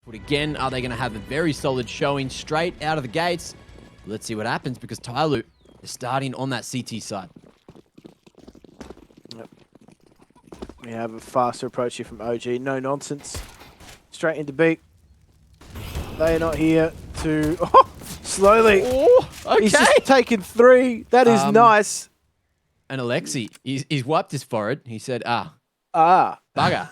But again, are they going to have a very solid showing straight out of the gates? Let's see what happens because TYLOO is starting on that CT side. Yep. We have a faster approach here from OG. No nonsense. Straight into B. They're not here to... Oh, slowly. Oh, okay. He's just taken 3. That is nice. And Alexi, he's wiped his forehead. He said, bugger.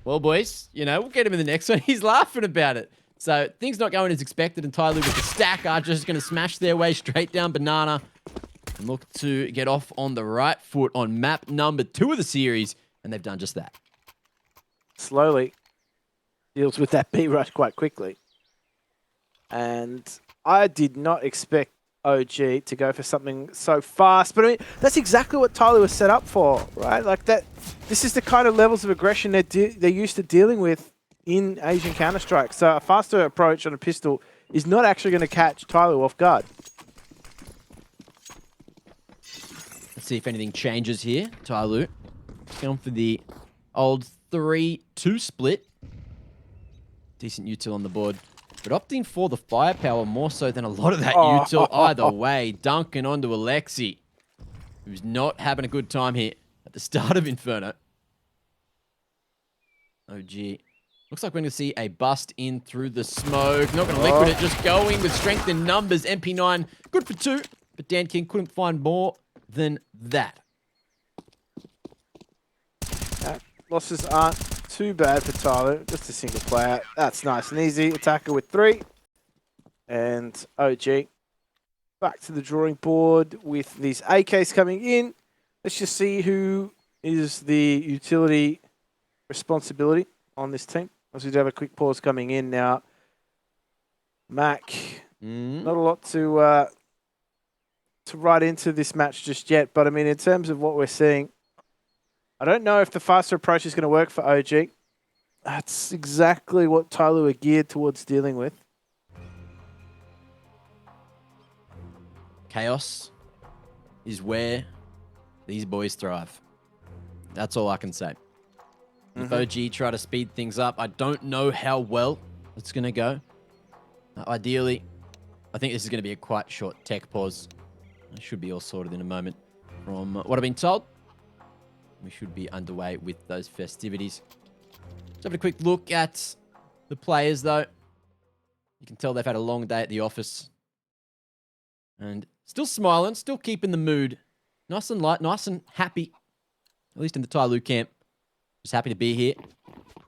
Well, boys, you know, we'll get him in the next one. He's laughing about it. So things not going as expected, and TYLOO with the stack are just going to smash their way straight down banana and look to get off on the right foot on map number 2 of the series, and they've done just that. Slowly deals with that B rush quite quickly. And I did not expect OG to go for something so fast, but I mean, that's exactly what TYLOO was set up for, right? Like that. This is the kind of levels of aggression they're used to dealing with in Asian Counter-Strike. So a faster approach on a pistol is not actually going to catch TYLOO off guard. Let's see if anything changes here. TYLOO going for the old 3-2 split. Decent util on the board. But opting for the firepower more so than a lot of that util either way. Dunking onto Alexi, who's not having a good time here at the start of Inferno. OG. Looks like we're going to see a bust in through the smoke. Not going to liquid it, just going with strength in numbers. MP9, good for 2, but Dan King couldn't find more than that. Losses aren't too bad for TYLOO. Just a single player. That's nice and easy. Attacker with 3. And OG back to the drawing board with these AKs coming in. Let's just see who is the utility responsibility on this team. As we do have a quick pause coming in now. Mac, not a lot to write into this match just yet, but I mean, in terms of what we're seeing, I don't know if the faster approach is going to work for OG. That's exactly what TYLOO are geared towards dealing with. Chaos is where these boys thrive. That's all I can say. If OG try to speed things up, I don't know how well it's going to go. Ideally, I think this is going to be a quite short tech pause. It should be all sorted in a moment. From what I've been told, we should be underway with those festivities. Let's have a quick look at the players, though. You can tell they've had a long day at the office. And still smiling, still keeping the mood nice and light, nice and happy. At least in the TYLOO camp. Just happy to be here.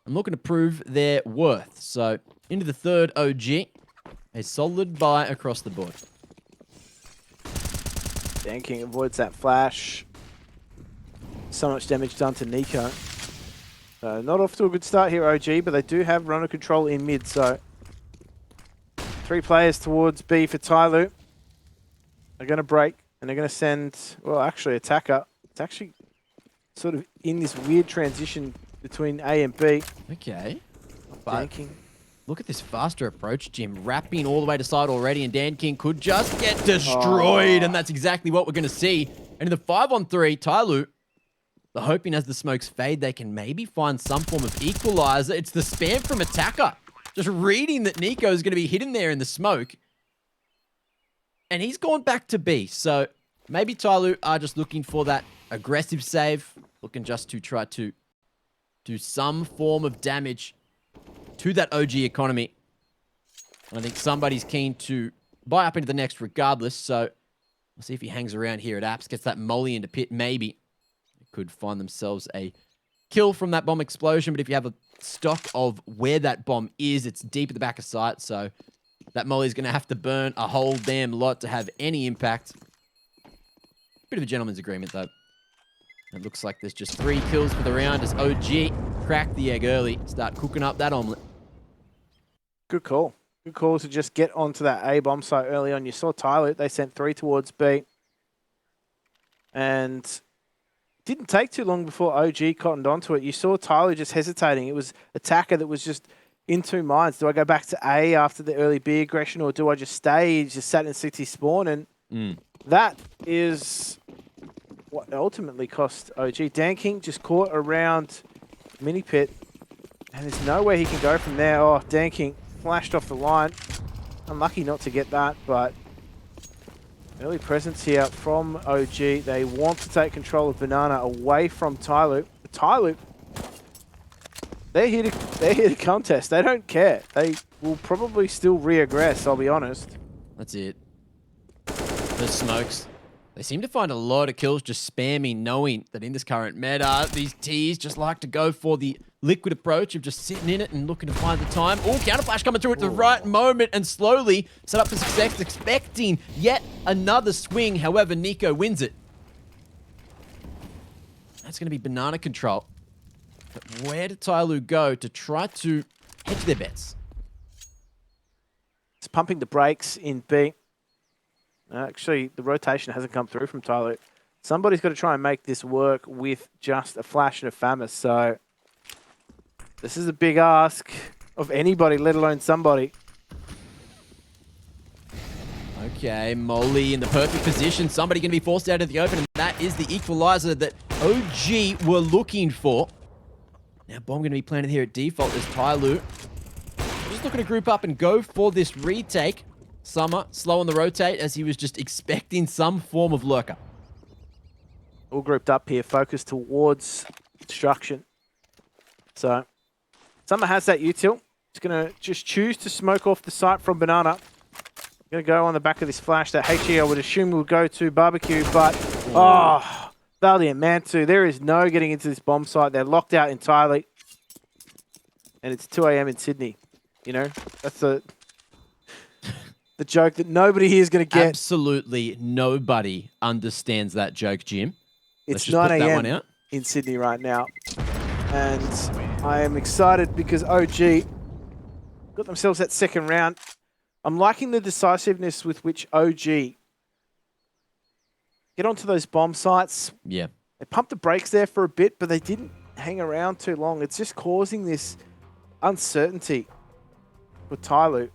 I'm looking to prove their worth. So, into the third OG. A solid buy across the board. Dan King avoids that flash. So much damage done to Niko. Not off to a good start here, OG, but they do have runner control in mid, so 3 players towards B for TYLOO. They're going to break, and they're going to send, well, actually, attacker. It's actually sort of in this weird transition between A and B. Okay. Dan King. Look at this faster approach, Jim. Wrapping all the way to side already, and Dan King could just get destroyed, and that's exactly what we're going to see. And in the 5-on-3, TYLOO, they're hoping as the smokes fade, they can maybe find some form of equalizer. It's the spam from attacker. Just reading that Niko is going to be hidden there in the smoke. And he's gone back to B. So maybe TYLOO are just looking for that aggressive save. Looking just to try to do some form of damage to that OG economy. And I think somebody's keen to buy up into the next regardless. So we'll see if he hangs around here at Apps. Gets that molly into pit, maybe. Could find themselves a kill from that bomb explosion, but if you have a stock of where that bomb is, it's deep at the back of sight, so that molly is going to have to burn a whole damn lot to have any impact. Bit of a gentleman's agreement, though. It looks like there's just 3 kills for the round as OG crack the egg early, start cooking up that omelet. Good call. Good call to just get onto that A bomb site early on. You saw TYLOO, they sent 3 towards B. And didn't take too long before OG cottoned onto it. You saw TYLOO just hesitating. It was attacker that was just in 2 minds. Do I go back to A after the early B aggression, or do I just stay? He just sat in 60 spawn, and that is what ultimately cost OG. Dan King just caught around mini pit. And there's nowhere he can go from there. Oh, Danking flashed off the line. Unlucky not to get that, but early presence here from OG. They want to take control of Banana away from TYLOO. TYLOO, they're here to contest. They don't care. They will probably still re-aggress, I'll be honest. That's it. The smokes. They seem to find a lot of kills just spamming, knowing that in this current meta, these Ts just like to go for the liquid approach of just sitting in it and looking to find the time. Oh, counterflash coming through at the right moment and slowly set up for success, expecting yet another swing. However, niko wins it. That's going to be banana control. But where did TYLOO go to try to hedge their bets? It's pumping the brakes in B. Actually, the rotation hasn't come through from TYLOO. Somebody's got to try and make this work with just a flash and a FAMAS. So this is a big ask of anybody, let alone somebody. Okay, Molly in the perfect position. Somebody going to be forced out of the open, and that is the equalizer that OG were looking for. Now, bomb going to be planted here at default as TYLOO just looking to group up and go for this retake. Summer slow on the rotate as he was just expecting some form of lurker. All grouped up here, focused towards destruction. So Summer has that util. He's going to just choose to smoke off the site from Banana. Going to go on the back of this flash that HE I would assume will go to Barbecue, but oh, valde and Mantu, there is no getting into this bomb site. They're locked out entirely. And it's 2 AM in Sydney. You know, that's the joke that nobody here is going to get. Absolutely nobody understands that joke, Jim. It's 9 AM in Sydney right now. And I am excited because OG got themselves that second round. I'm liking the decisiveness with which OG get onto those bomb sites. Yeah. They pumped the brakes there for a bit, but they didn't hang around too long. It's just causing this uncertainty for TYLOO.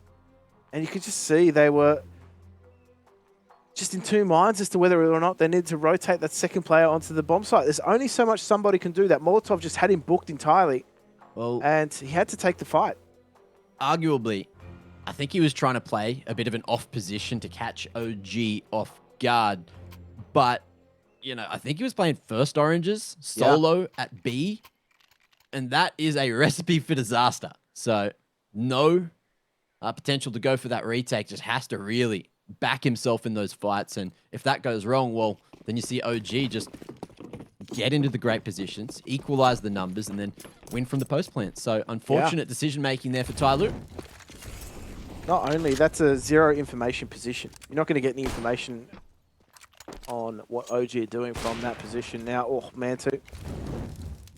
And you could just see they were just in two minds as to whether or not they needed to rotate that second player onto the bomb site. There's only so much somebody can do that. Molotov just had him booked entirely. Well, and he had to take the fight. Arguably, I think he was trying to play a bit of an off position to catch OG off guard. But, you know, I think he was playing first oranges solo at B. And that is a recipe for disaster. So, no potential to go for that retake. Just has to really back himself in those fights. And if that goes wrong, well, then you see OG just get into the great positions, equalize the numbers, and then win from the post plant. So unfortunate decision-making there for TYLOO. Not only, that's a zero information position. You're not going to get any information on what OG are doing from that position. Now, oh, Mantu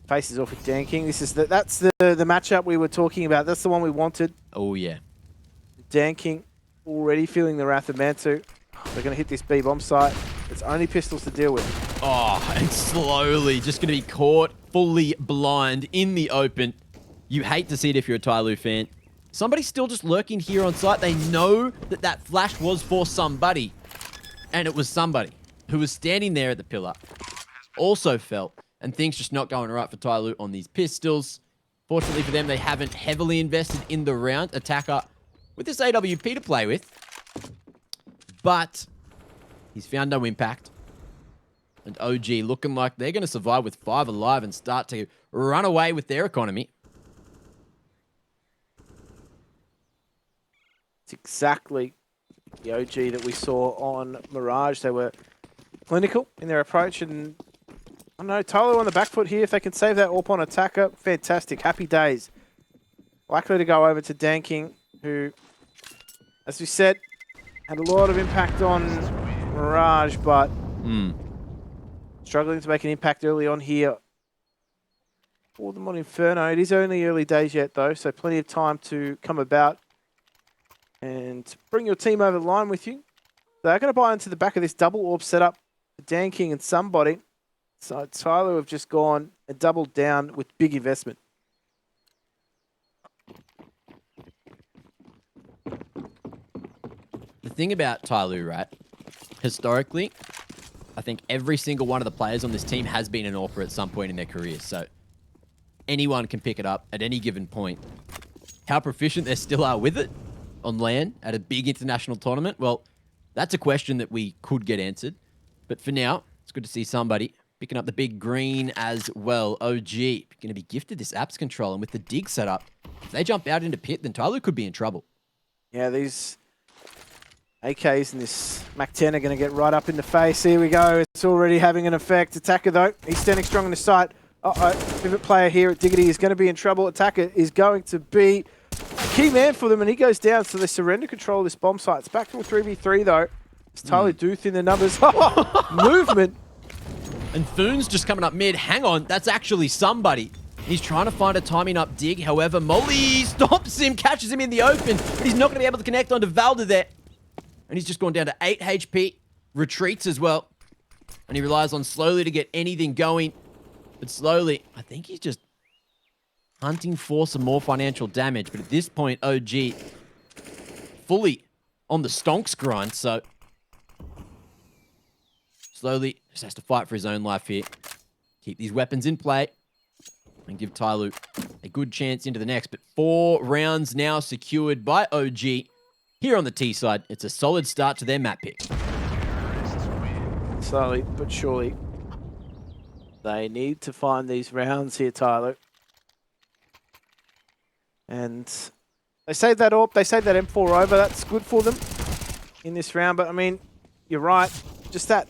faces off with Danking. That's the matchup we were talking about. That's the one we wanted. Oh, yeah. Danking already feeling the wrath of Mantu. They're going to hit this B bomb site. It's only pistols to deal with. Oh, and slowly just going to be caught fully blind in the open. You hate to see it if you're a TYLOO fan. Somebody's still just lurking here on site. They know that that flash was for somebody. And it was somebody who was standing there at the pillar. Also fell. And things just not going right for TYLOO on these pistols. Fortunately for them, they haven't heavily invested in the round. Attacker with this AWP to play with. But he's found no impact. And OG looking like they're going to survive with 5 alive and start to run away with their economy. It's exactly the OG that we saw on Mirage. They were clinical in their approach, and I don't know, TYLOO on the back foot here. If they can save that AWP on attacker, fantastic. Happy days. Likely to go over to Danking, who, as we said, had a lot of impact on Mirage, but struggling to make an impact early on here for them on Inferno. It is only early days yet, though, so plenty of time to come about and bring your team over the line with you. They're going to buy into the back of this double AWP setup for Danking and somebody. So TYLOO have just gone and doubled down with big investment. The thing about TYLOO, right, historically, I think every single one of the players on this team has been an AWPer at some point in their career. So anyone can pick it up at any given point. How proficient they still are with it on LAN at a big international tournament, well, that's a question that we could get answered. But for now, it's good to see somebody picking up the big green as well. OG going to be gifted this apps control, and with the dig set up, if they jump out into pit, then TYLOO could be in trouble. Yeah, these AKs and this Mac-10 are going to get right up in the face. Here we go. It's already having an effect. Attacker, though, he's standing strong on the site. Pivot player here at Diggity is going to be in trouble. Attacker is going to be key man for them, and he goes down, so they surrender control of this bomb site. It's back to a 3v3, though. It's TYLOO do thin the numbers. Movement. And Foon's just coming up mid. Hang on, that's actually somebody. He's trying to find a timing up dig. However, Molly stops him, catches him in the open, but he's not going to be able to connect onto Valde there. And he's just gone down to 8 HP, retreats as well. And he relies on Slowly to get anything going. But Slowly, I think he's just hunting for some more financial damage. But at this point, OG fully on the stonks grind, so Slowly just has to fight for his own life here. Keep these weapons in play and give TYLOO a good chance into the next. But 4 rounds now secured by OG here on the T side. It's a solid start to their map pick. Slowly but surely, they need to find these rounds here, TYLOO. And they save that AWP, they save that M4 over. That's good for them in this round. But I mean, you're right. Just that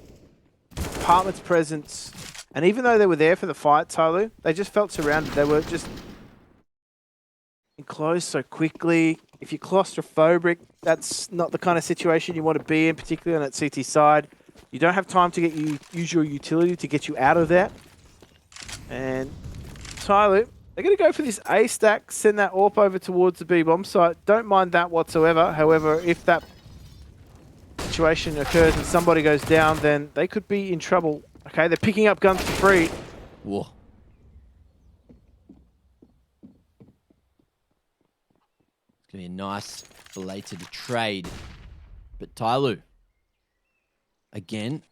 apartment's presence. And even though they were there for the fight, TYLOO, they just felt surrounded. They were just enclosed so quickly. If you're claustrophobic, that's not the kind of situation you want to be in, particularly on that CT side. You don't have time to use your utility to get you out of there. And TYLOO, they're going to go for this A stack, send that AWP over towards the B bomb site. Don't mind that whatsoever. However, if that situation occurs and somebody goes down, then they could be in trouble. Okay, they're picking up guns for free. Whoa. It's going to be a nice belated trade. But TYLOO, again,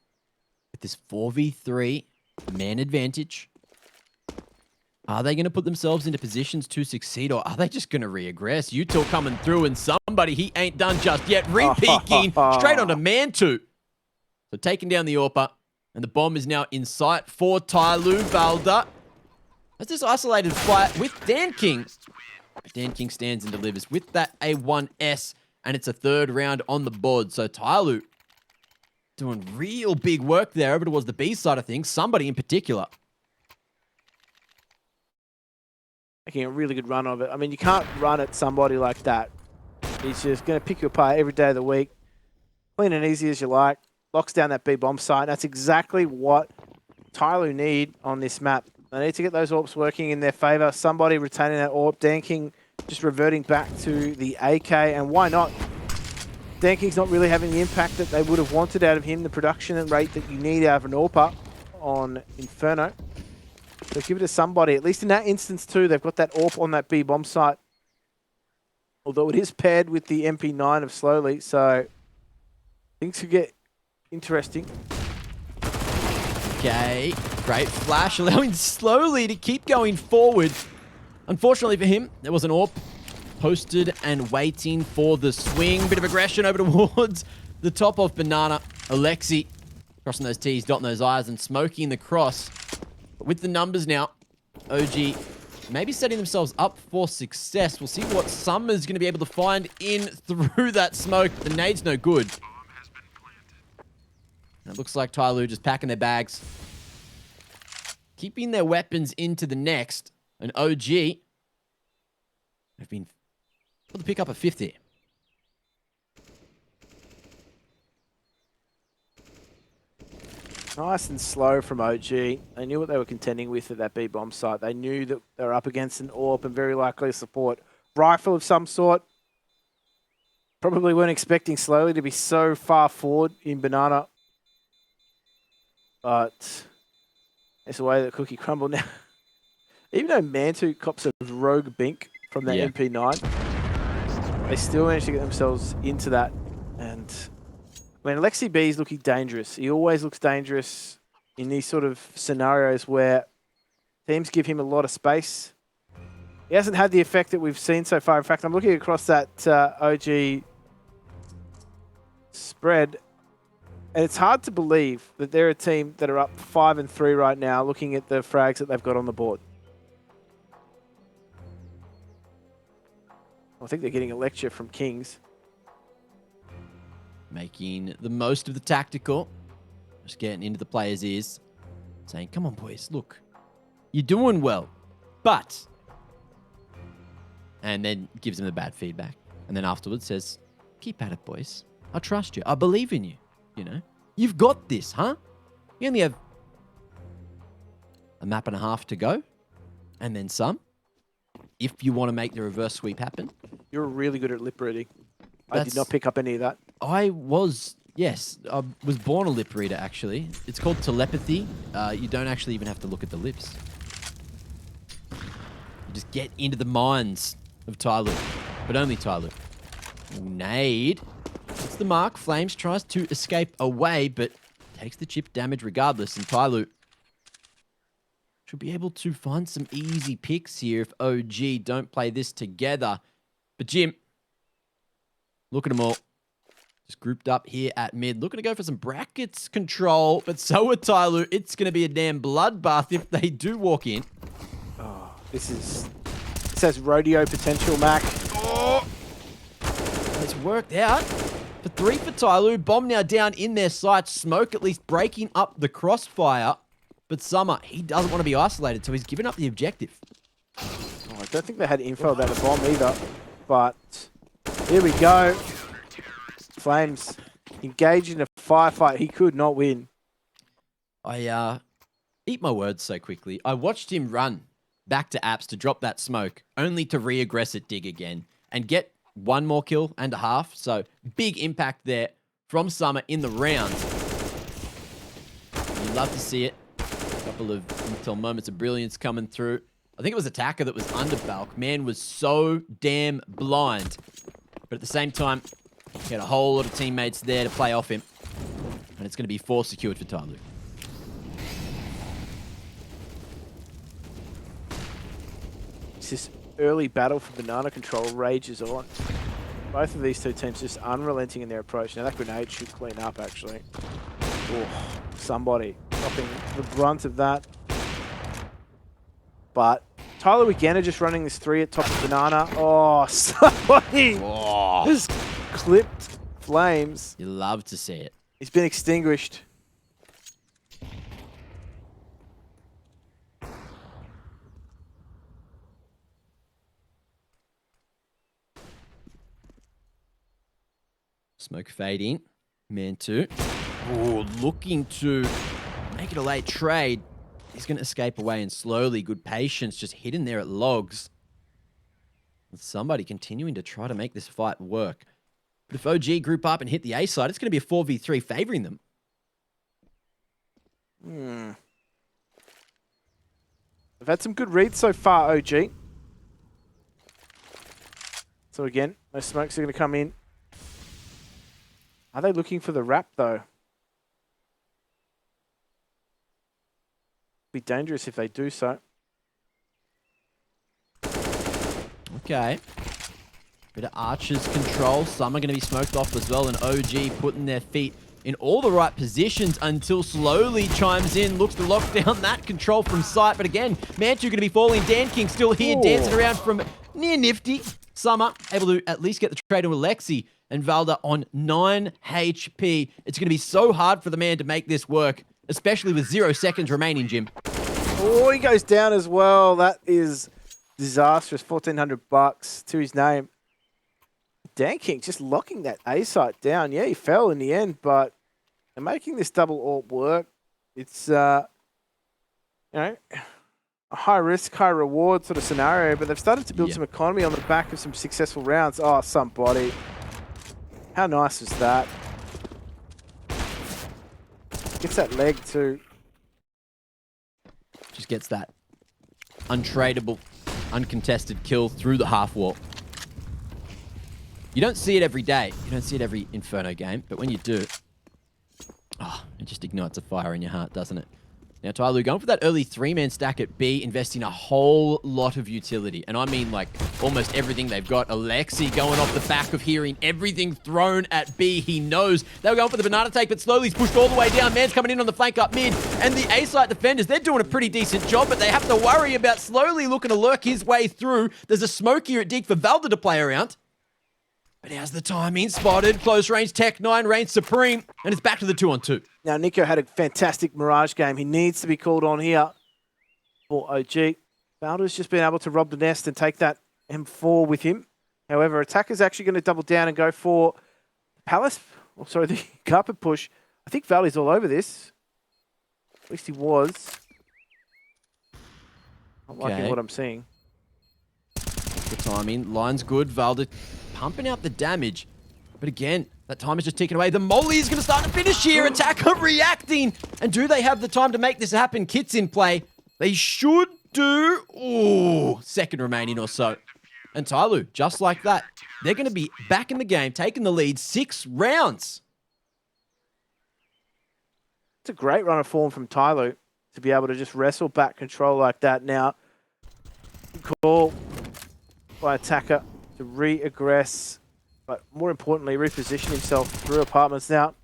with this 4v3 man advantage, are they going to put themselves into positions to succeed, or are they just going to regress? Util coming through, and somebody he ain't done just yet. Re-peeking straight onto Man2. So taking down the AWPer, and the bomb is now in sight for TYLOO. Valde has this isolated fight with DanKing. But DanKing stands and delivers with that A1S, and it's a 3rd round on the board. So TYLOO doing real big work there over towards the B side of things. Somebody in particular making a really good run of it. I mean, you can't run at somebody like that. He's just going to pick you apart every day of the week. Clean and easy as you like. Locks down that B bomb site. That's exactly what TYLOO need on this map. They need to get those AWPs working in their favor. Somebody retaining that AWP. DanKing just reverting back to the AK. And why not? DanKing's not really having the impact that they would have wanted out of him. The production and rate that you need out of an AWPer on Inferno. So give it to somebody. At least in that instance too, they've got that AWP on that B bomb site. Although it is paired with the MP9 of Slowly, so things could get interesting. Okay, great flash, allowing Slowly to keep going forward. Unfortunately for him, there was an AWP posted and waiting for the swing. Bit of aggression over towards the top of Banana. Alexi crossing those T's, dotting those I's, and smoking the cross. But with the numbers now, OG maybe setting themselves up for success. We'll see what Summer's going to be able to find in through that smoke. The nade's no good. And it looks like TYLOO just packing their bags, keeping their weapons into the next. And OG have been able to pick up a 50. Nice and slow from OG. They knew what they were contending with at that B bomb site. They knew that they were up against an AWP and very likely a support rifle of some sort. Probably weren't expecting Slowly to be so far forward in Banana. But it's the way that cookie crumbled now. Even though Man2 cops a rogue bink from that MP9, they still managed to get themselves into that. And I mean, Alexi B is looking dangerous. He always looks dangerous in these sort of scenarios where teams give him a lot of space He hasn't had the effect that we've seen so far. In fact, I'm looking across that OG spread, and it's hard to believe that they're a team that are up 5-3 right now, looking at the frags that they've got on the board. I think they're getting a lecture from Kings. Making the most of the tactical. Just getting into the players' ears. Saying, come on, boys, look. You're doing well. But... And then gives them the bad feedback. And then afterwards says, keep at it, boys. I trust you. I believe in you. You know? You've got this, huh? You only have a map and a half to go. And then some. If you want to make the reverse sweep happen. You're really good at lip reading. I did not pick up any of that. I was, yes. I was born a lip reader, actually. It's called telepathy. You don't actually even have to look at the lips. You just get into the minds of TYLOO. But only TYLOO. Nade. It's the mark. Flames tries to escape away, but takes the chip damage regardless. And TYLOO should be able to find some easy picks here if OG don't play this together. But Jim, look at them all. Just grouped up here at mid. Looking to go for some brackets control, but so are TYLOO. It's going to be a damn bloodbath if they do walk in. Oh, this has rodeo potential, Mac. Oh! It's worked out. For 3 for TYLOO. Bomb now down in their sights. Smoke at least breaking up the crossfire. But Summer, he doesn't want to be isolated, so he's given up the objective. Oh, I don't think they had info about the bomb either. But here we go. Flames engaged in a firefight he could not win. I eat my words so quickly. I watched him run back to apps to drop that smoke, only to re-aggress at dig again and get 1 more kill and a half. So big impact there from Summer in the round. You love to see it. A couple of Intel moments of brilliance coming through. I think it was Attacker that was under Balk. Man was so damn blind. But at the same time, he had a whole lot of teammates there to play off him. And it's going to be 4 secured for TYLOO. This early battle for banana control rages on. Both of these two teams just unrelenting in their approach. Now that grenade should clean up, actually. Oh, somebody dropping the brunt of that. But TYLOO again are just running this 3 at top of banana. Oh, somebody has clipped Flames. You love to see it. He's been extinguished. Smoke fading. Man 2. Oh, looking to make it a late trade. He's going to escape away and slowly. Good patience, just hidden there at logs. With somebody continuing to try to make this fight work. But if OG group up and hit the A side, it's going to be a 4v3 favoring them. They've had some good reads so far, OG. So again, those smokes are going to come in. Are they looking for the wrap, though? Be dangerous if they do so. Okay. Bit of Archer's control. Some are going to be smoked off as well. And OG putting their feet in all the right positions until slowly chimes in. Looks to lock down that control from sight. But again, Mantu going to be falling. Dan King still here, dancing around from near nifty. Summer able to at least get the trade in with Lexi. And Valde on 9 HP. It's going to be so hard for the man to make this work, especially with 0 seconds remaining, Jim. Oh, he goes down as well. That is disastrous. $1,400 to his name. Dan King just locking that A site down. Yeah, he fell in the end, but they're making this double AWP work. It's, you know, a high risk, high reward sort of scenario, but they've started to build some economy on the back of some successful rounds. Oh, somebody. How nice was that? Gets that leg too. Just gets that untradeable, uncontested kill through the half wall. You don't see it every day. You don't see it every Inferno game, but when you do, oh, it just ignites a fire in your heart, doesn't it? Now, TYLOO going for that early 3-man stack at B, investing a whole lot of utility. And I mean, like, almost everything they've got. Alexi going off the back of hearing everything thrown at B. He knows they were going for the banana take, but slowly he's pushed all the way down. Man's coming in on the flank up mid. And the A-site defenders, they're doing a pretty decent job, but they have to worry about slowly looking to lurk his way through. There's a smoke here at Dig for Valde to play around. But how's the timing? Spotted, close range, Tech 9 reigns supreme, and it's back to the 2-on-2. Now, Niko had a fantastic Mirage game. He needs to be called on here for OG. Valde's just been able to rob the nest and take that M4 with him. However, Attacker's actually going to double down and go for Palace. Oh, sorry, the carpet push. I think Valde's all over this. At least he was. Not liking what I'm seeing. The timing, line's good. Valde pumping out the damage. But again, that time is just ticking away. The molly is going to start to finish here. Attacker reacting. And do they have the time to make this happen? Kit's in play. They should do. Ooh, second remaining or so. And TYLOO, just like that, they're going to be back in the game, taking the lead 6 rounds. It's a great run of form from TYLOO to be able to just wrestle back control like that. Now, call by Attacker to re-aggress, but more importantly, reposition himself through apartments. Now,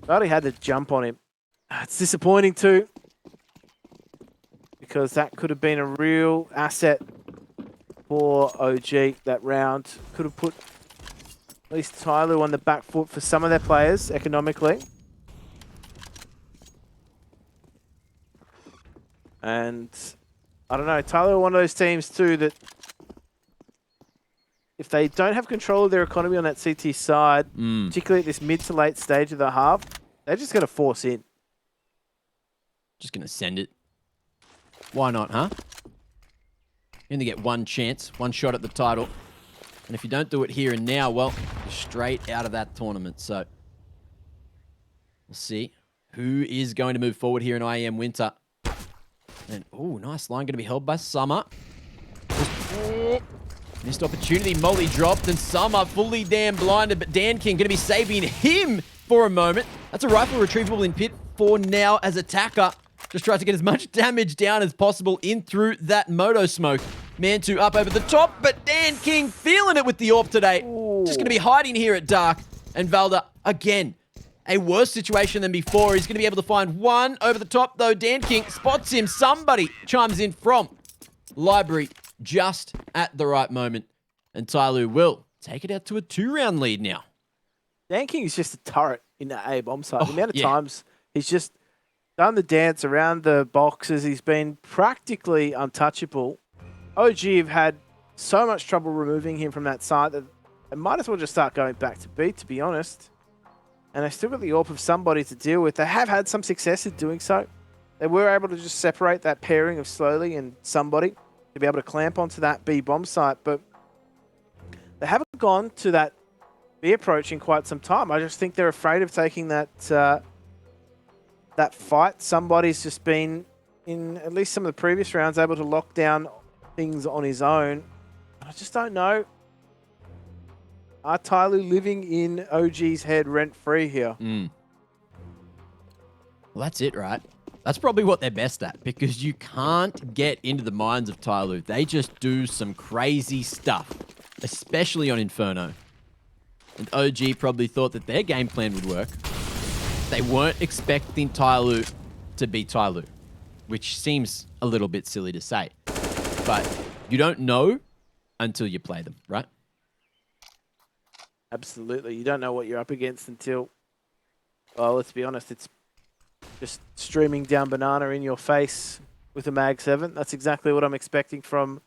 Valde had to jump on him. It's disappointing too, because that could have been a real asset for OG that round. Could have put at least TYLOO on the back foot for some of their players economically. And I don't know, TYLOO are one of those teams too that if they don't have control of their economy on that CT side, particularly at this mid to late stage of the half, they're just going to force in. Just going to send it. Why not, huh? You only get one chance, one shot at the title. And if you don't do it here and now, well, you're straight out of that tournament. So we'll see who is going to move forward here in IEM Winter. And, oh, nice line going to be held by Summer. Missed opportunity, Molly dropped, and Summer fully damn blinded, but Dan King going to be saving him for a moment. That's a rifle retrievable in pit for now as Attacker just tries to get as much damage down as possible in through that moto smoke. Man 2 up over the top, but Dan King feeling it with the AWP today. Ooh. Just going to be hiding here at dark. And Valde, again, a worse situation than before. He's going to be able to find one over the top, though. Dan King spots him. Somebody chimes in from Library just at the right moment. And TYLOO will take it out to a 2-round lead now. Dan King is just a turret in the A bomb site. The amount of times he's just done the dance around the boxes, he's been practically untouchable. OG have had so much trouble removing him from that site that they might as well just start going back to B, to be honest. And they still got the AWP of somebody to deal with. They have had some success at doing so. They were able to just separate that pairing of Slowly and somebody to be able to clamp onto that B bomb site, but they haven't gone to that B approach in quite some time. I just think they're afraid of taking that that fight. Somebody's just been, in at least some of the previous rounds, able to lock down things on his own. I just don't know. Are TYLOO living in OG's head rent-free here? Well, that's it, right? That's probably what they're best at, because you can't get into the minds of TYLOO. They just do some crazy stuff, especially on Inferno. And OG probably thought that their game plan would work. They weren't expecting TYLOO to be TYLOO, which seems a little bit silly to say. But you don't know until you play them, right? Absolutely. You don't know what you're up against until, well, let's be honest, it's just streaming down banana in your face with a Mag 7. That's exactly what I'm expecting from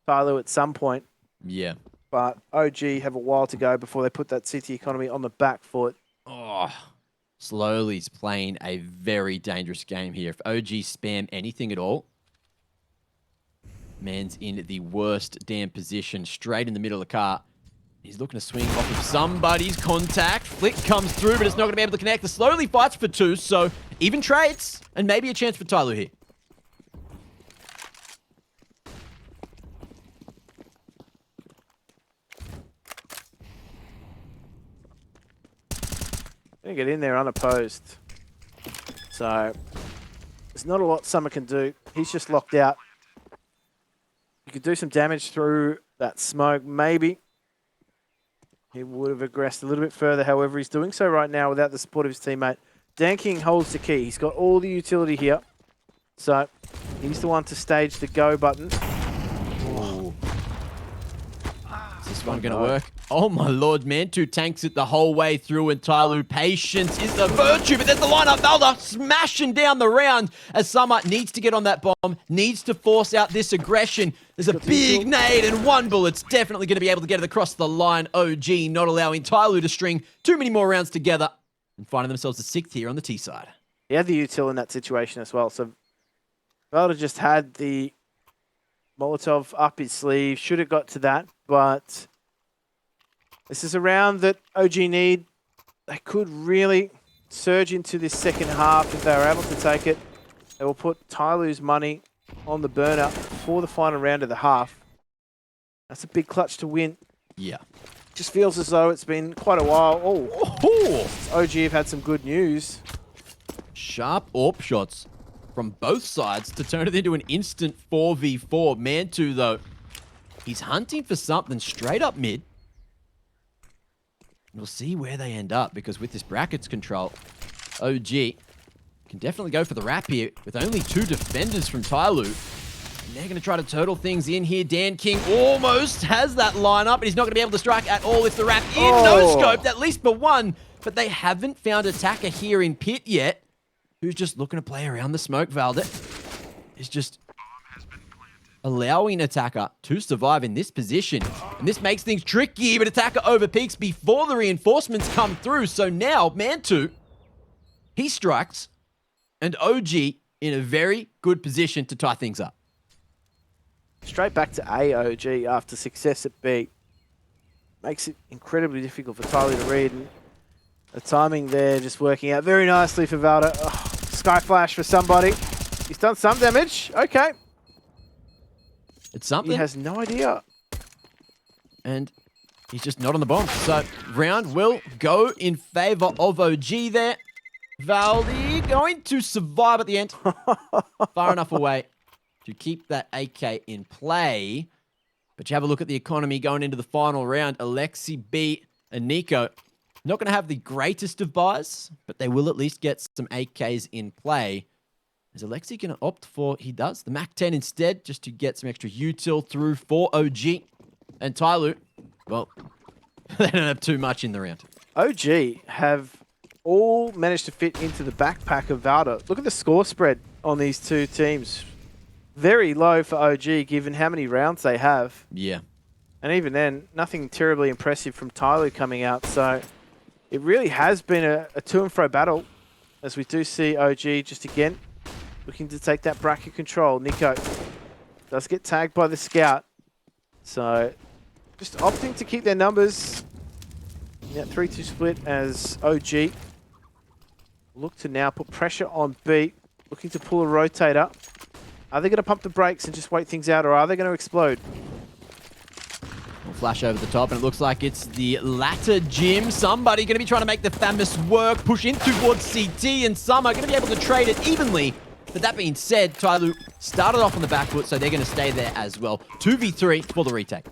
TYLOO at some point. Yeah. But OG have a while to go before they put that city economy on the back foot. Oh, Slowly's playing a very dangerous game here. If OG spam anything at all, man's in the worst damn position, straight in the middle of the car. He's looking to swing off of somebody's contact. Flick comes through, but it's not going to be able to connect. The Slowly fights for 2, so even trades, and maybe a chance for TYLOO here. Gonna get in there unopposed. So There's not a lot Summer can do. He's just locked out. He could do some damage through that smoke, maybe. He would have aggressed a little bit further. However, he's doing so right now without the support of his teammate. Dan King holds the key. He's got all the utility here. So he's the one to stage the go button. Is this one going to work? Oh my lord, Mantu tanks it the whole way through, and TYLOO, patience is the virtue, but there's the lineup. valde smashing down the round as Summer needs to get on that bomb, needs to force out this aggression. There's a big nade and one bullet's definitely going to be able to get it across the line. OG not allowing TYLOO to string too many more rounds together and finding themselves the 6th here on the T side. He had the util in that situation as well. So valde just had the Molotov up his sleeve. Should have got to that, but this is a round that OG need. They could really surge into this second half if they were able to take it. They will put TYLOO's money on the burner for the final round of the half. That's a big clutch to win. Yeah. Just feels as though it's been quite a while. Oh, OG have had some good news. Sharp AWP shots from both sides to turn it into an instant 4v4. Mantu, though, he's hunting for something straight up mid. We'll see where they end up, because with this brackets control, OG can definitely go for the wrap here with only 2 defenders from TYLOO. And they're going to try to turtle things in here. Dan King almost has that lineup, but he's not going to be able to strike at all if the wrap in. No scoped, at least for one. But they haven't found attacker here in pit yet, who's just looking to play around the smoke. valde is just allowing attacker to survive in this position. And this makes things tricky, but attacker overpeaks before the reinforcements come through. So now, Mantu, he strikes, and OG in a very good position to tie things up. Straight back to AOG after success at B. Makes it incredibly difficult for TYLOO to read. And the timing there just working out very nicely for valde. Oh, Sky Flash for somebody. He's done some damage. Okay. It's something. He has no idea. And he's just not on the bomb. So round will go in favor of OG there. valde going to survive at the end. Far enough away to keep that AK in play. But you have a look at the economy going into the final round. Alexi B and niko not going to have the greatest of buys, but they will at least get some AKs in play. Is Alexi going to opt for, he does, the MAC-10 instead, just to get some extra util through for OG. And TYLOO, well, they don't have too much in the round. OG have all managed to fit into the backpack of valde. Look at the score spread on these two teams. Very low for OG, given how many rounds they have. Yeah. And even then, nothing terribly impressive from TYLOO coming out. So it really has been a to-and-fro battle, as we do see OG just again looking to take that bracket control. niko does get tagged by the scout. So just opting to keep their numbers in that 3-2 split as OG look to now put pressure on B, looking to pull a rotator. Are they going to pump the brakes and just wait things out, or are they going to explode? We'll flash over the top, and it looks like it's the latter, Jim. Somebody going to be trying to make the famous work, push in towards CT, and some are going to be able to trade it evenly. But that being said, TYLOO started off on the back foot, so they're going to stay there as well. 2v3 for the retake.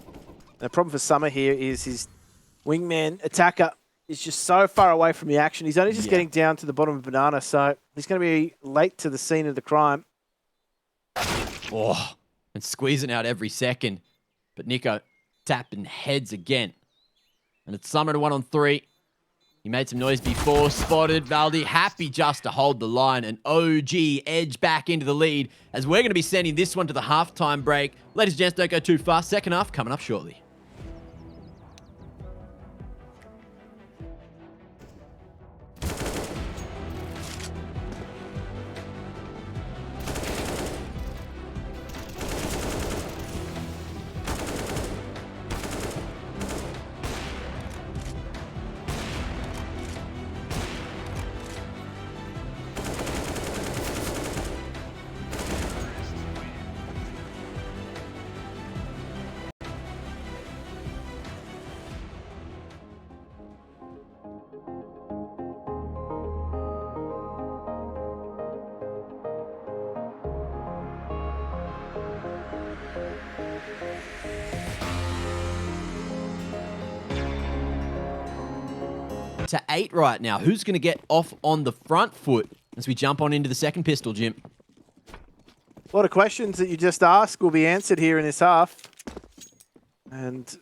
The problem for Summer here is his wingman attacker is just so far away from the action. He's only just getting down to the bottom of Banana, so he's going to be late to the scene of the crime. Oh, and squeezing out every second. But niko tapping heads again. And it's Summer to 1-on-3. He made some noise before, spotted. valde happy just to hold the line, and OG edge back into the lead as we're going to be sending this one to the halftime break. Ladies and gents, don't go too fast. Second half coming up shortly. to 8 right now. Who's going to get off on the front foot as we jump on into the second pistol, Jim? A lot of questions that you just asked will be answered here in this half. And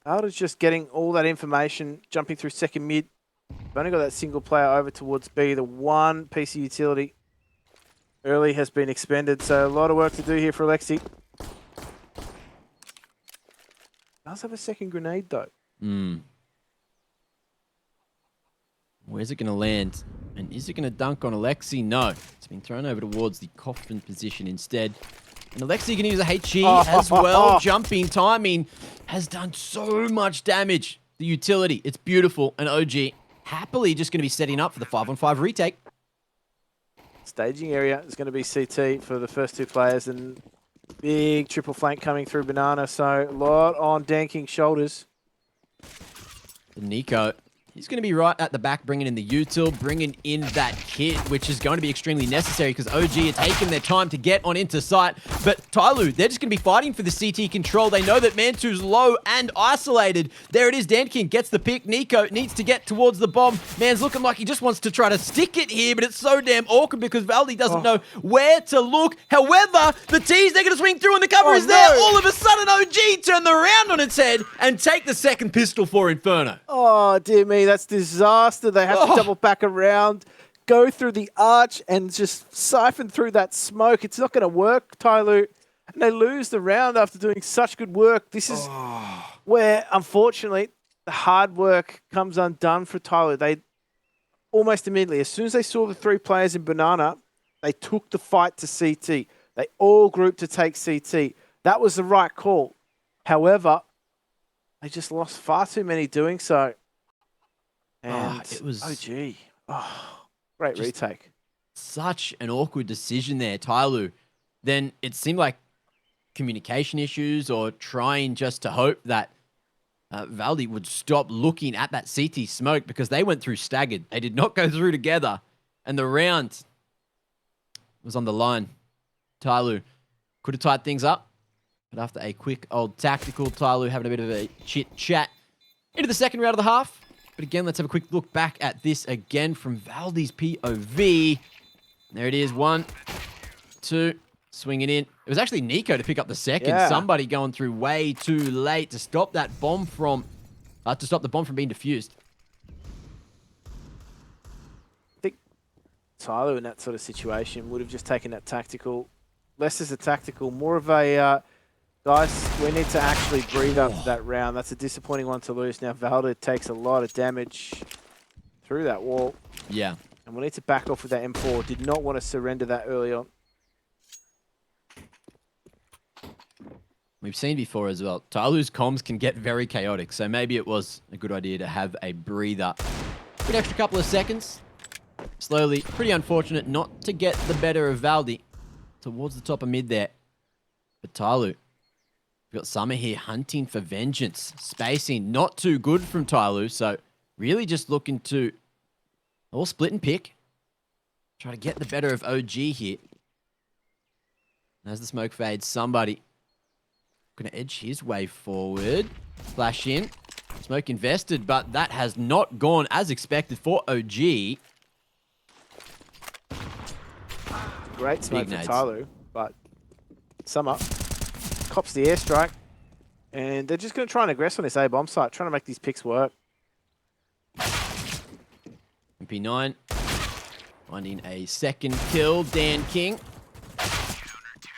Valde's just getting all that information, jumping through second mid. We've only got that single player over towards B. The one piece of utility early has been expended, so a lot of work to do here for Alexi. Does have a second grenade, though. Where's it going to land? And is it going to dunk on Alexi? No. It's been thrown over towards the coffin position instead. And Alexi can use a HE as well. Jumping, timing has done so much damage. The utility, it's beautiful. And OG happily just going to be setting up for the 5-on-5 retake. Staging area is going to be CT for the first two players, and big triple flank coming through Banana, so a lot on Dan King's shoulders. Niko, he's going to be right at the back, bringing in the util, bringing in that kit, which is going to be extremely necessary because OG are taking their time to get on into sight. But TYLOO, they're just going to be fighting for the CT control. They know that Mantu's low and isolated. There it is. Dan King gets the pick. Niko needs to get towards the bomb. Man's looking like he just wants to try to stick it here, but it's so damn awkward because Valde doesn't know where to look. However, the T's, they're going to swing through and the cover is there. All of a sudden, OG turn the round on its head and take the second pistol for Inferno. Oh, dear me, that's disaster. They have to double back around, go through the arch, and just siphon through that smoke. It's not going to work, TYLOO. And they lose the round after doing such good work. This is where, unfortunately, the hard work comes undone for TYLOO. They almost immediately, as soon as they saw the three players in Banana, they took the fight to CT. They all grouped to take CT. That was the right call. However, they just lost far too many doing so. And it was OG. Great retake. Such an awkward decision there, TYLOO. Then it seemed like communication issues or trying just to hope that Valde would stop looking at that CT smoke because they went through staggered. They did not go through together. And the round was on the line. TYLOO could have tied things up. But after a quick old tactical, TYLOO having a bit of a chit-chat into the second round of the half. But again, let's have a quick look back at this again from Valde's POV. There it is, 1, 2, swinging in. It was actually Niko to pick up the second. Yeah. Somebody going through way too late to stop that bomb from, the bomb from being defused. I think TYLOO in that sort of situation would have just taken that tactical, less as a tactical, more of a, guys, we need to actually breathe after that round. That's a disappointing one to lose. Now Valde takes a lot of damage through that wall. Yeah. And we need to back off with that M4. Did not want to surrender that early on. We've seen before as well. TYLOO's comms can get very chaotic, so maybe it was a good idea to have a breather. Good extra couple of seconds. Slowly, pretty unfortunate not to get the better of Valde towards the top of mid there. But TYLOO, we've got Summer here hunting for vengeance. Spacing not too good from TYLOO, so really just looking to all split and pick. Try to get the better of OG here. And as the smoke fades, somebody going to edge his way forward. Flash in. Smoke invested, but that has not gone as expected for OG. Great smoke for TYLOO, but Summer cops the airstrike. And they're just going to try and aggress on this A-bomb site, trying to make these picks work. MP9 finding a second kill. Dan King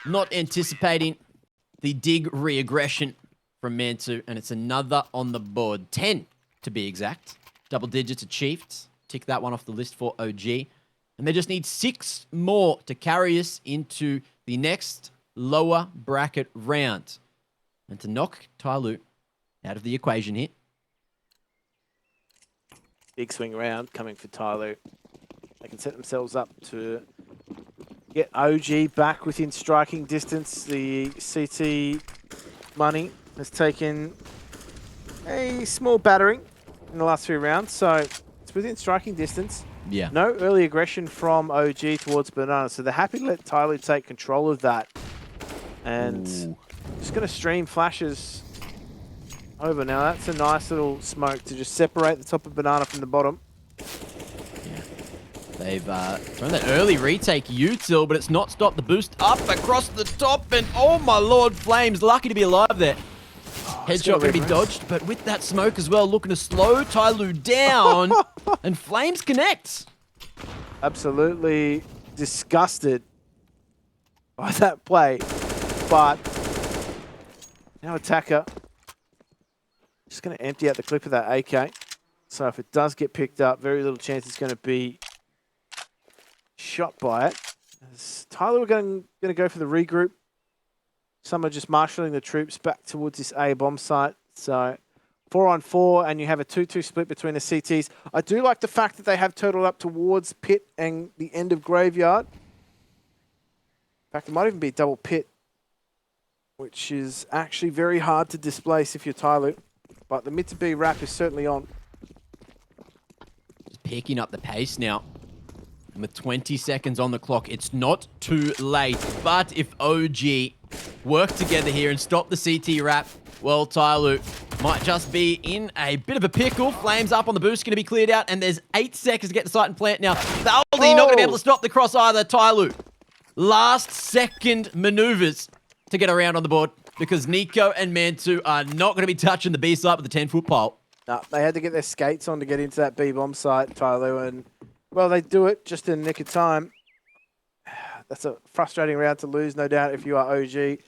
not anticipating the dig re-aggression from Mantu, and it's another on the board. 10 to be exact. Double digits achieved. Tick that one off the list for OG. And they just need 6 more to carry us into the next lower bracket round. And to knock TYLOO out of the equation here. Big swing round coming for TYLOO. They can set themselves up to get OG back within striking distance. The CT money has taken a small battering in the last 3 rounds, so it's within striking distance. Yeah. No early aggression from OG towards Banana, so they're happy to let TYLOO take control of that. And just going to stream flashes over. Now that's a nice little smoke to just separate the top of banana from the bottom. They've thrown that early retake util, but it's not stopped the boost up across the top. And oh my lord, Flames, lucky to be alive there. Headshot going to be dodged, but with that smoke as well, looking to slow TYLOO down. And Flames connects. Absolutely disgusted by that play. But now attacker just going to empty out the clip of that AK. So if it does get picked up, very little chance it's going to be shot by it. As TYLOO are going to go for the regroup. Some are just marshalling the troops back towards this A bomb site. So 4-on-4, and you have a 2-2 split between the CTs. I do like the fact that they have turtled up towards pit and the end of graveyard. In fact, it might even be a double pit, which is actually very hard to displace if you're TYLOO. But the mid to B wrap is certainly on. Just picking up the pace now. And with 20 seconds on the clock, it's not too late. But if OG work together here and stop the CT wrap, well, TYLOO might just be in a bit of a pickle. Flames up on the boost, going to be cleared out. And there's 8 seconds to get to site and plant now. valde not going to be able to stop the cross either. TYLOO, last second maneuvers to get around on the board, because niko and Mantu are not going to be touching the B site with the 10-foot pole. No, they had to get their skates on to get into that B bomb site, TYLOO, and well, they do it just in the nick of time. That's a frustrating round to lose, no doubt, if you are OG.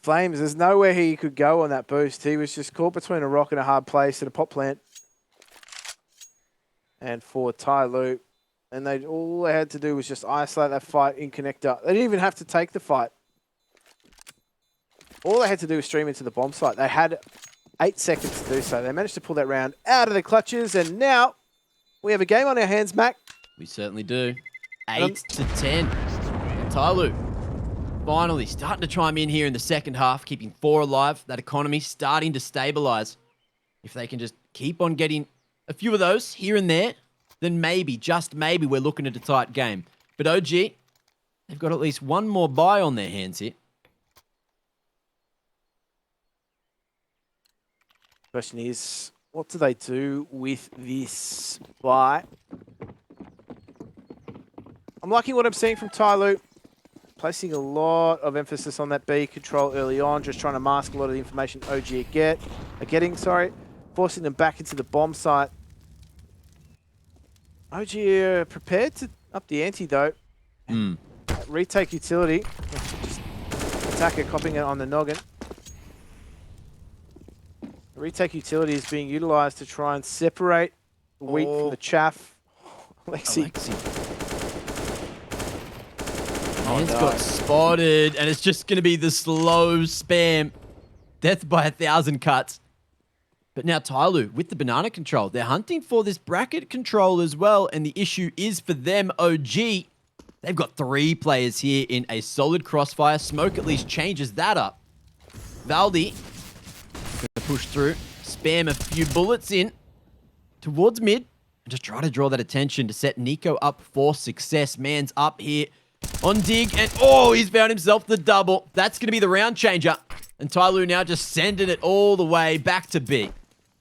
Flames, there's nowhere he could go on that boost. He was just caught between a rock and a hard place at a pot plant. And for TYLOO, and all they had to do was just isolate that fight in connector. They didn't even have to take the fight. All they had to do was stream into the bomb site. They had 8 seconds to do so. They managed to pull that round out of the clutches, and now we have a game on our hands, Mac. We certainly do. 8-10. And TYLOO finally starting to chime in here in the second half, keeping 4 alive. That economy starting to stabilize. If they can just keep on getting a few of those here and there, then maybe, just maybe, we're looking at a tight game. But OG, they've got at least one more buy on their hands here. Question is, what do they do with this buy? I'm liking what I'm seeing from TYLOO. Placing a lot of emphasis on that B control early on, just trying to mask a lot of the information OG are getting, forcing them back into the bomb site. OG are prepared to up the ante though. Retake utility. Just attacker copying it on the noggin. The retake utility is being utilized to try and separate the wheat from the chaff. Alexi. Man's got spotted, and it's just going to be the slow spam. Death by 1,000 cuts. But now TYLOO, with the banana control, they're hunting for this bracket control as well, and the issue is for them, OG. They've got 3 players here in a solid crossfire. Smoke at least changes that up. valde gonna push through, spam a few bullets in towards mid, and just try to draw that attention to set niko up for success. Man's up here on dig, and oh, he's found himself the double. That's going to be the round changer. And TYLOO now just sending it all the way back to B.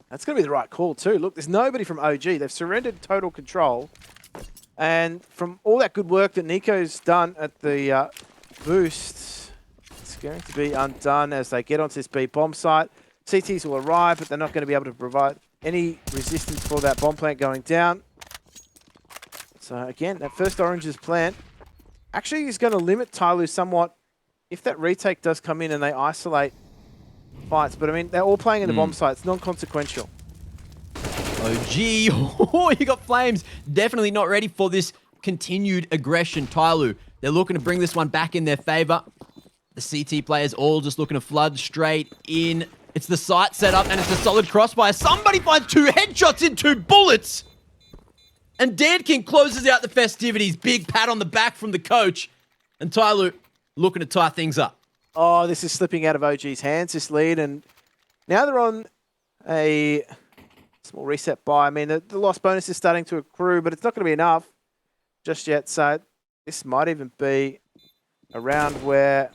That's going to be the right call too. Look, there's nobody from OG. They've surrendered total control. And from all that good work that niko's done at the boost, it's going to be undone as they get onto this B bomb site. CTs will arrive, but they're not going to be able to provide any resistance for that bomb plant going down. So again, that first orange's plant actually is going to limit TYLOO somewhat if that retake does come in and they isolate fights. But I mean, they're all playing in the bomb site. It's non-consequential. OG, oh, you got Flames. Definitely not ready for this continued aggression. TYLOO, they're looking to bring this one back in their favor. The CT players all just looking to flood straight in. It's the site setup, and it's a solid crossfire. Somebody finds 2 headshots in 2 bullets. And DanKing closes out the festivities. Big pat on the back from the coach. And TYLOO looking to tie things up. Oh, this is slipping out of OG's hands, this lead. And now they're on a small reset buy. I mean, the loss bonus is starting to accrue, but it's not going to be enough just yet. So this might even be a round where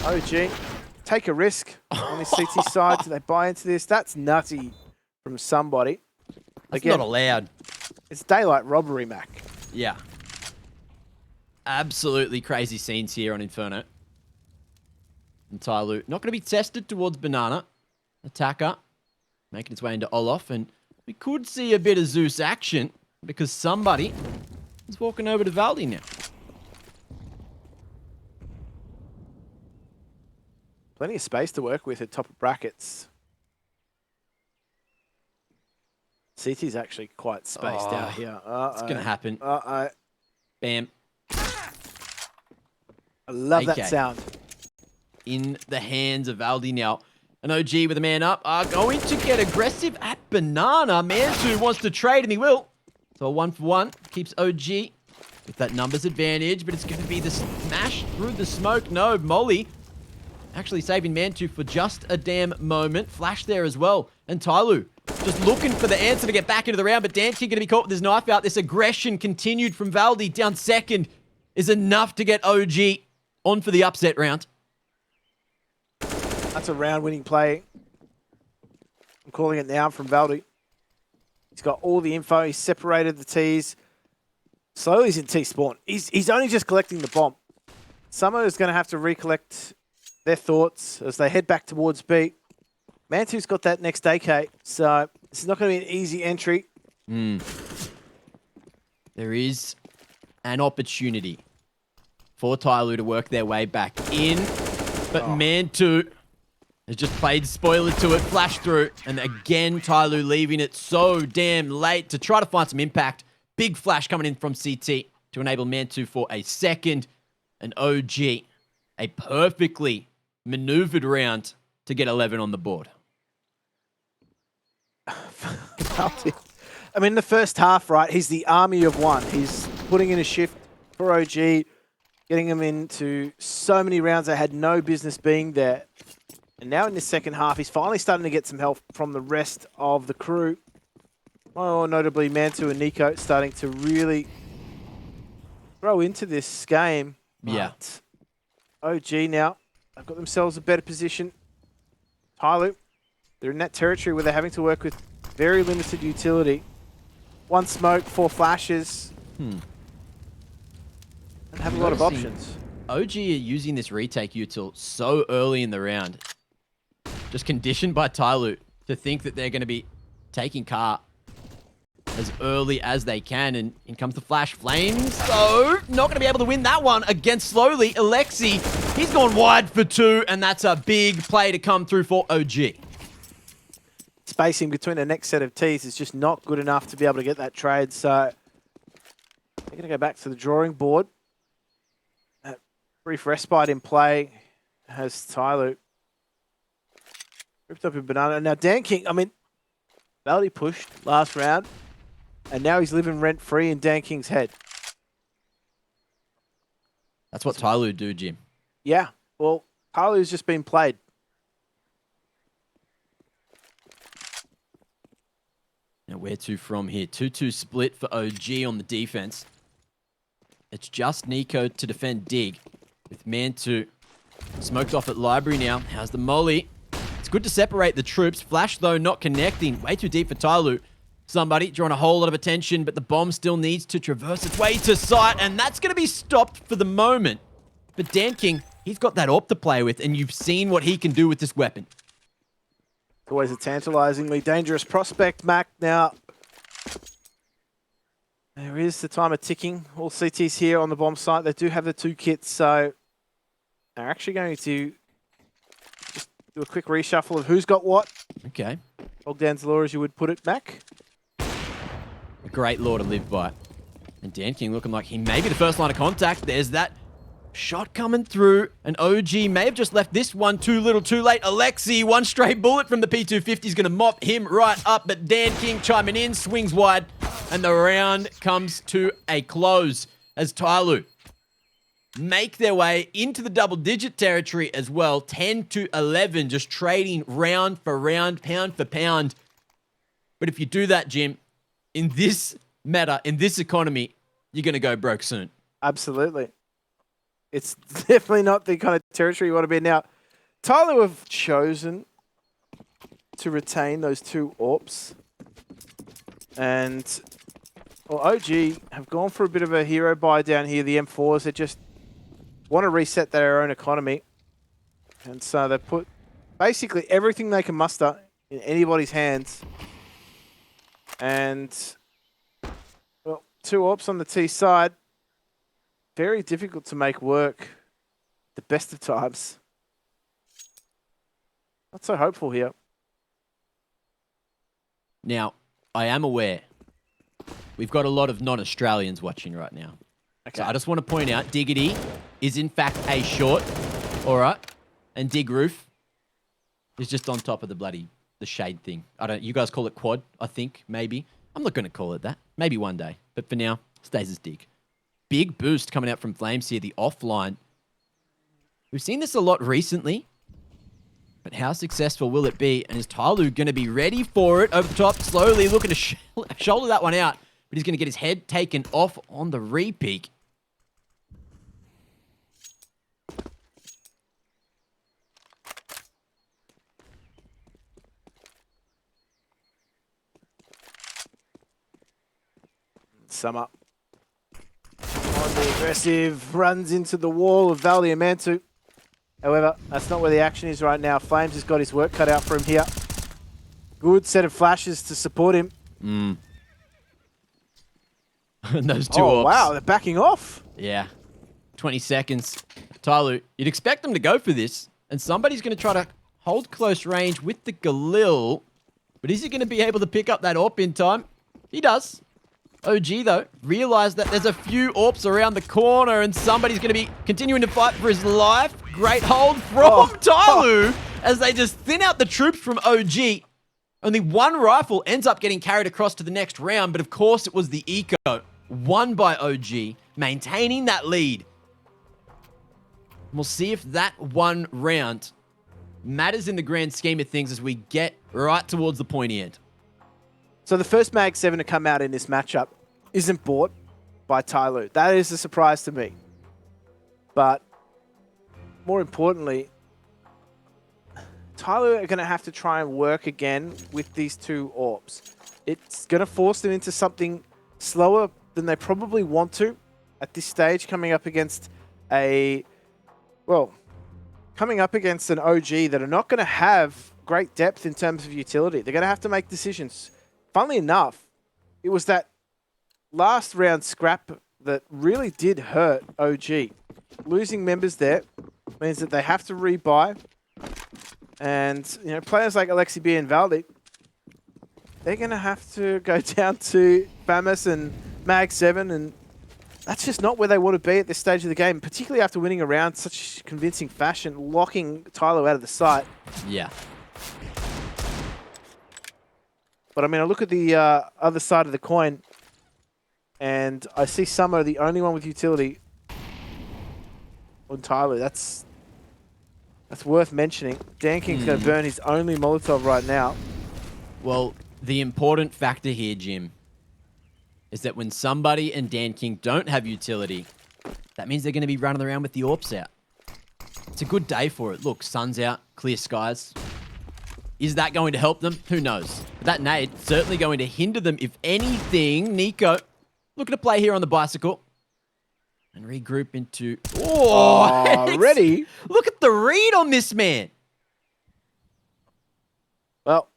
OG take a risk on this CT side. Do they buy into this? That's nutty from somebody. That's Again, not allowed. it's daylight robbery, Mac. Yeah. Absolutely crazy scenes here on Inferno. And TYLOO not going to be tested towards Banana. Attacker making its way into Olaf. And we could see a bit of Zeus action because somebody is walking over to Valde now. Plenty of space to work with at top of brackets. CT's actually quite spaced out here. It's going to happen. Bam. I love that sound. In the hands of Valde now. An OG with a man up are going to get aggressive at Banana. Mansu wants to trade, and he will. So a 1-for-1 keeps OG with that numbers advantage, but it's going to be the smash through the smoke. No, Molly actually saving Mantu for just a damn moment. Flash there as well. And TYLOO just looking for the answer to get back into the round, but Danke going to be caught with his knife out. This aggression continued from Valde down second is enough to get OG on for the upset round. That's a round-winning play. I'm calling it now from Valde. He's got all the info. He's separated the T's. Slowly he's in T spawn. He's only just collecting the bomb. Summer is going to have to recollect their thoughts as they head back towards B. Mantu's got that next AK, so this is not going to be an easy entry. There is an opportunity for TYLOO to work their way back in, but Mantu has just played spoiler to it, flash through, and again TYLOO leaving it so damn late to try to find some impact. Big flash coming in from CT to enable Mantu for a second, and OG a perfectly maneuvered round to get 11 on the board. I mean, in the first half, right, he's the army of one. He's putting in a shift for OG, getting him into so many rounds that had no business being there. And now in the second half, he's finally starting to get some help from the rest of the crew. Oh, notably Mantu and Niko starting to really throw into this game. Yeah. OG now, they've got themselves a better position. TYLOO, they're in that territory where they're having to work with very limited utility. 1 smoke, 4 flashes. And have a lot of options. OG are using this retake util so early in the round. Just conditioned by TYLOO to think that they're going to be taking car as early as they can. And in comes the flash flames. So not going to be able to win that one against Slowly. Alexi, he's gone wide for 2, and that's a big play to come through for OG. Spacing between the next set of T's is just not good enough to be able to get that trade. So they're going to go back to the drawing board. That brief respite in play has TYLOO ripped up in Banana. Now Dan King, I mean, Valde pushed last round, and now he's living rent-free in Dan King's head. That's what TYLOO do, Jim. Yeah, well, TYLOO's just been played. Now, where to from here? 2-2 split for OG on the defense. It's just Niko to defend Dig, with Mantu smoked off at Library now. How's the molly? It's good to separate the troops. Flash, though, not connecting. Way too deep for TYLOO. Somebody drawing a whole lot of attention, but the bomb still needs to traverse its way to site, and that's going to be stopped for the moment. But Dan King, he's got that AWP to play with, and you've seen what he can do with this weapon. Always a tantalizingly dangerous prospect, Mac. Now, there is the timer ticking. All CTs here on the bomb site. They do have the 2 kits, so they're actually going to just do a quick reshuffle of who's got what. Okay. Bogdan's law, as you would put it, Mac. A great law to live by. And Dan King looking like he may be the first line of contact. There's that shot coming through. And OG may have just left this one too little too late. Alexi, 1 straight bullet from the P250 is going to mop him right up. But Dan King chiming in, swings wide. And the round comes to a close as TYLOO make their way into the double-digit territory as well. 10-11, just trading round for round, pound for pound. But if you do that, Jim, in this meta, in this economy, you're going to go broke soon. Absolutely. It's definitely not the kind of territory you want to be in now. TYLOO have chosen to retain those 2 AWPs. And well, OG have gone for a bit of a hero buy down here. The M4s, they just want to reset their own economy. And so they put basically everything they can muster in anybody's hands. And, well, 2 AWPs on the T side. Very difficult to make work the best of times. Not so hopeful here. Now, I am aware we've got a lot of non-Australians watching right now. Okay. So I just want to point out, Diggity is in fact a short, all right? And Dig Roof is just on top of the shade thing. You guys call it quad, I think, maybe. I'm not going to call it that. Maybe one day. But for now, stays as Dig. Big boost coming out from Flames here, the offline. We've seen this a lot recently. But how successful will it be? And is TYLOO going to be ready for it? Over the top, slowly looking to shoulder that one out. But he's going to get his head taken off on the re-peek. Summer. On the aggressive, runs into the wall of Valde and Mantu. However, that's not where the action is right now. Flames has got his work cut out for him here. Good set of flashes to support him. And those 2 Oh, AWPs. wow, they're backing off. Yeah. 20 seconds. TYLOO, you'd expect them to go for this. And somebody's going to try to hold close range with the Galil. But is he going to be able to pick up that AWP in time? He does. OG, though, realized that there's a few AWPs around the corner and somebody's going to be continuing to fight for his life. Great hold from TYLOO as they just thin out the troops from OG. Only 1 rifle ends up getting carried across to the next round, but of course it was the eco. Won by OG, maintaining that lead. We'll see if that 1 round matters in the grand scheme of things as we get right towards the pointy end. So the first Mag 7 to come out in this matchup isn't bought by TYLOO. That is a surprise to me. But more importantly, TYLOO are going to have to try and work again with these 2 AWPs. It's going to force them into something slower than they probably want to at this stage, coming up against an OG that are not going to have great depth in terms of utility. They're going to have to make decisions. Funnily enough, it was that last round scrap that really did hurt OG. Losing members there means that they have to rebuy. And, you know, players like Alexi B and Valde, they're going to have to go down to FAMAS and Mag 7, and that's just not where they want to be at this stage of the game, particularly after winning a round in such convincing fashion, locking TYLOO out of the site. Yeah. But, I mean, I look at the other side of the coin, and I see Summer, the only one with utility on TYLOO. That's worth mentioning. Dan King's going to burn his only Molotov right now. Well, the important factor here, Jim, is that when somebody and Dan King don't have utility, that means they're going to be running around with the AWPs out. It's a good day for it. Look, sun's out, clear skies. Is that going to help them? Who knows? But that nade certainly going to hinder them. If anything, Niko looking to play here on the bicycle and regroup into... Oh, ready? Look at the read on this man. Well,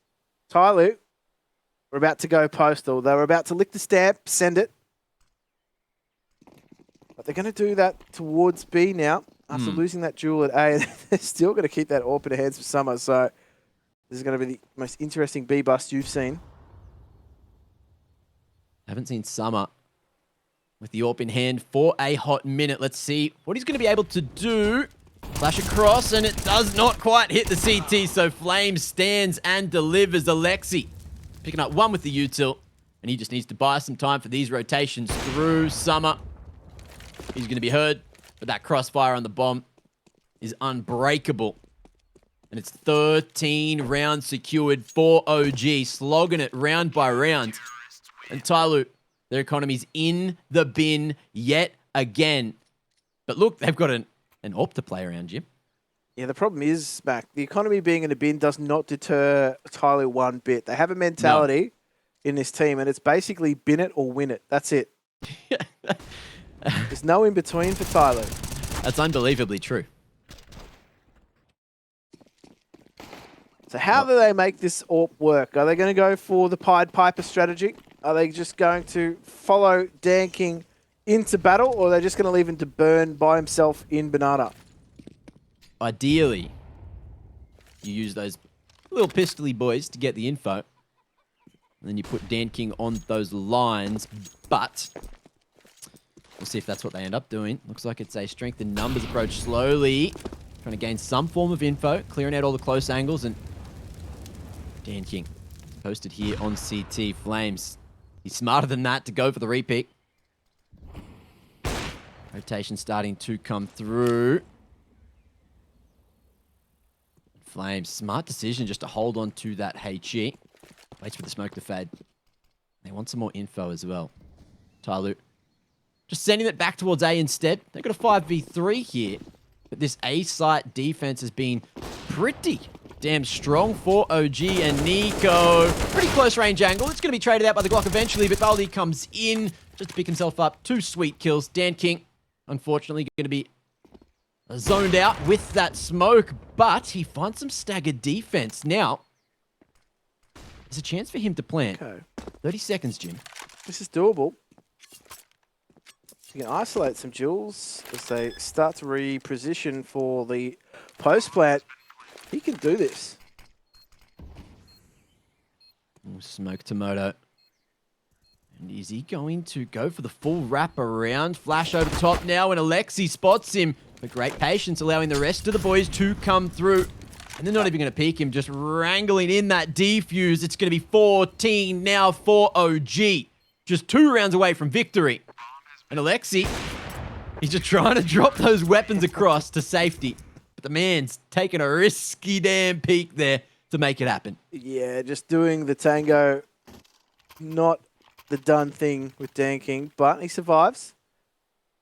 TYLOO, we're about to go postal. They were about to lick the stamp, send it. But they're going to do that towards B now. After losing that duel at A, they're still going to keep that AWP in the hands for Summer. So this is going to be the most interesting B bust you've seen. Haven't seen Summer with the AWP in hand for a hot minute. Let's see what he's going to be able to do. Flash across, and it does not quite hit the CT, so Flames stands and delivers. Alexi picking up one with the util, and he just needs to buy some time for these rotations through Summer. He's going to be heard, but that crossfire on the bomb is unbreakable. And it's 13 rounds secured for OG, slogging it round by round. And TYLOO, their economy's in the bin yet again. But look, they've got an AWP to play around, Jim. Yeah, the problem is, Mac, the economy being in a bin does not deter TYLOO one bit. They have a mentality in this team, and it's basically bin it or win it. That's it. There's no in between for TYLOO. That's unbelievably true. So how do they make this AWP work? Are they going to go for the Pied Piper strategy? Are they just going to follow Dan King into battle, or are they just going to leave him to burn by himself in Banana? Ideally, you use those little pistoly boys to get the info. And then you put Dan King on those lines. But we'll see if that's what they end up doing. Looks like it's a strength in numbers approach slowly. Trying to gain some form of info. Clearing out all the close angles. And Dan King posted here on CT. Flames. He's smarter than that to go for the repick. Rotation starting to come through. Flames, smart decision just to hold on to that HE. Waits for the smoke to fade. They want some more info as well. TYLOO just sending it back towards A instead. They've got a 5v3 here. But this A site defense has been pretty damn strong for OG and niko. Pretty close range angle. It's going to be traded out by the Glock eventually, but valde comes in just to pick himself up 2 sweet kills. Dan King, unfortunately, going to be zoned out with that smoke, but he finds some staggered defense. Now, there's a chance for him to plant. Okay. 30 seconds, Jim. This is doable. You can isolate some jewels as they start to reposition for the post plant. He can do this. Ooh, smoke to Moto. And is he going to go for the full wrap around? Flash over top now, and Alexi spots him. But great patience, allowing the rest of the boys to come through. And they're not even going to peek him, just wrangling in that defuse. It's going to be 14 now for OG. Just 2 rounds away from victory. And Alexi, he's just trying to drop those weapons across to safety. But the man's taking a risky damn peek there to make it happen. Yeah, just doing the tango. Not the done thing with Dan King, but he survives.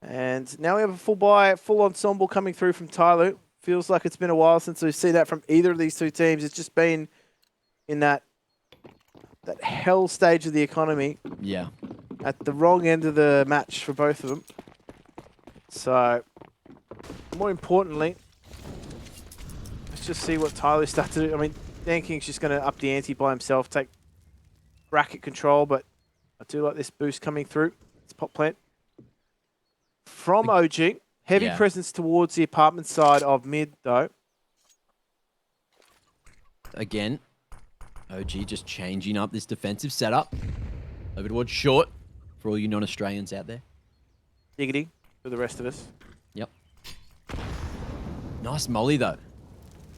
And now we have a full buy, full ensemble coming through from TYLOO. Feels like it's been a while since we've seen that from either of these two teams. It's just been in that hell stage of the economy. Yeah. At the wrong end of the match for both of them. So, more importantly, let's just see what TYLOO start to do. I mean, Dan King's just going to up the ante by himself, take bracket control, but I do like this boost coming through. It's pop plant. From OG, heavy presence towards the apartment side of mid, though. Again, OG just changing up this defensive setup. Over towards short, for all you non-Australians out there. Diggity for the rest of us. Yep. Nice molly, though.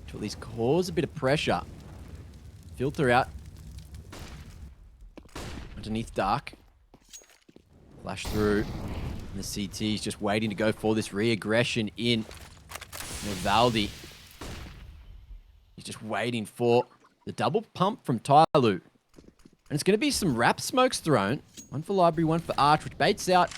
To at least cause a bit of pressure. Filter out. Underneath dark. Flash through. And the CT is just waiting to go for this re-aggression in. valde. He's just waiting for the double pump from TYLOO. And it's going to be some wrap smokes thrown. One for library, one for arch, which baits out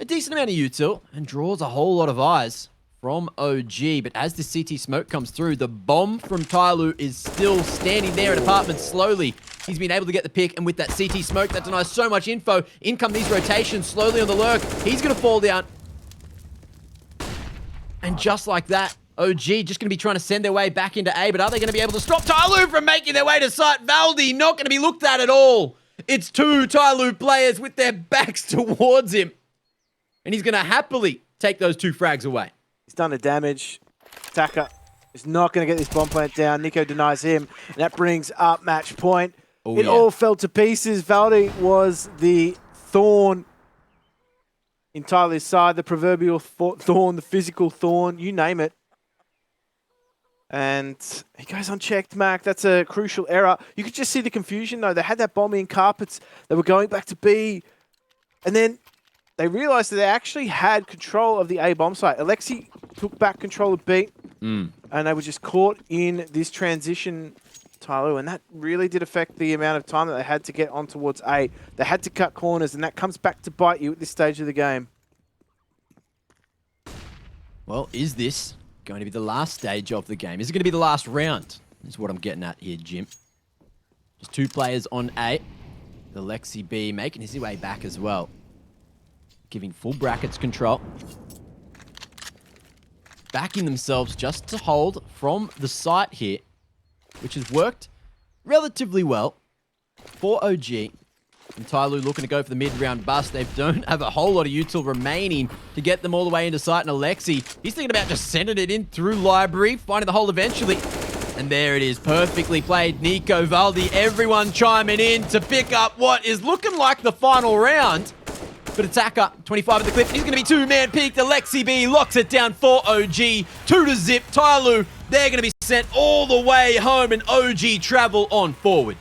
a decent amount of util and draws a whole lot of eyes from OG. But as the CT smoke comes through, the bomb from TYLOO is still standing there at apartment slowly. He's been able to get the pick, and with that CT smoke, that denies so much info. In come these rotations slowly on the lurk. He's going to fall down. And just like that, OG just going to be trying to send their way back into A, but are they going to be able to stop TYLOO from making their way to site? valde not going to be looked at all. It's 2 TYLOO players with their backs towards him. And he's going to happily take those 2 frags away. He's done the damage. Taka is not going to get this bomb plant down. niko denies him, and that brings up match point. Oh, it all fell to pieces. valde was the thorn in TYLOO's side, the proverbial thorn, the physical thorn, you name it. And he goes unchecked, Mac. That's a crucial error. You could just see the confusion, though. They had that bomb in carpets. They were going back to B. And then they realized that they actually had control of the A bomb site. Alexi took back control of B. And they were just caught in this transition, TYLOO. And that really did affect the amount of time that they had to get on towards A. They had to cut corners, and that comes back to bite you at this stage of the game. Well, is this going to be the last stage of the game? Is it going to be the last round? Is what I'm getting at here, Jim. Just 2 players on A. The Lexi B making his way back as well. Giving full brackets control. Backing themselves just to hold from the site here, which has worked relatively well for OG. And TYLOO looking to go for the mid-round bust. They don't have a whole lot of util remaining to get them all the way into sight. And Alexi, he's thinking about just sending it in through library, finding the hole eventually. And there it is, perfectly played. Niko, Valde, everyone chiming in to pick up what is looking like the final round. But attacker, 25 at the clip. He's going to be 2-man peaked. Alexi B locks it down for OG. 2-0. TYLOO, they're going to be sent all the way home, and OG travel on forward.